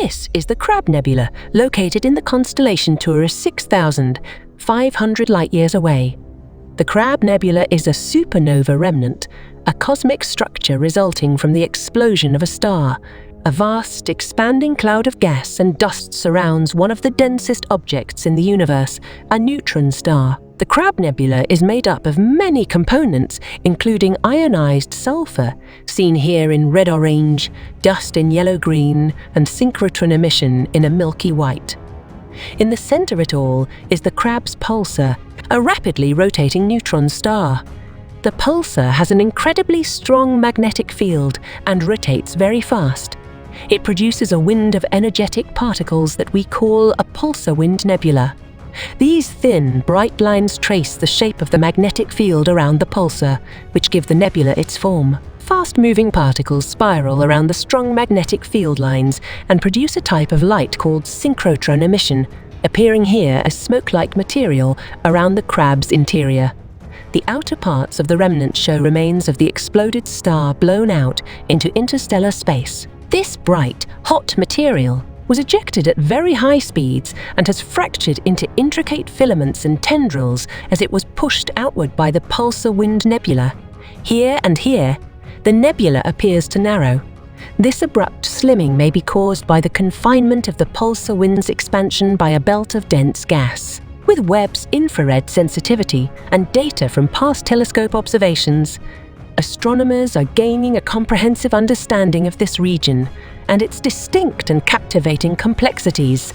This is the Crab Nebula, located in the constellation Taurus 6,500 light-years away. The Crab Nebula is a supernova remnant, a cosmic structure resulting from the explosion of a star. A vast, expanding cloud of gas and dust surrounds one of the densest objects in the universe, a neutron star. The Crab Nebula is made up of many components, including ionized sulfur, seen here in red-orange, dust in yellow-green, and synchrotron emission in a milky white. In the center of it all is the Crab's pulsar, a rapidly rotating neutron star. The pulsar has an incredibly strong magnetic field and rotates very fast. It produces a wind of energetic particles that we call a pulsar wind nebula. These thin, bright lines trace the shape of the magnetic field around the pulsar, which give the nebula its form. Fast-moving particles spiral around the strong magnetic field lines and produce a type of light called synchrotron emission, appearing here as smoke-like material around the Crab's interior. The outer parts of the remnant show remains of the exploded star blown out into interstellar space. This bright, hot material was ejected at very high speeds and has fractured into intricate filaments and tendrils as it was pushed outward by the pulsar wind nebula. Here and here, the nebula appears to narrow. This abrupt slimming may be caused by the confinement of the pulsar wind's expansion by a belt of dense gas. With Webb's infrared sensitivity and data from past telescope observations, astronomers are gaining a comprehensive understanding of this region and its distinct and captivating complexities.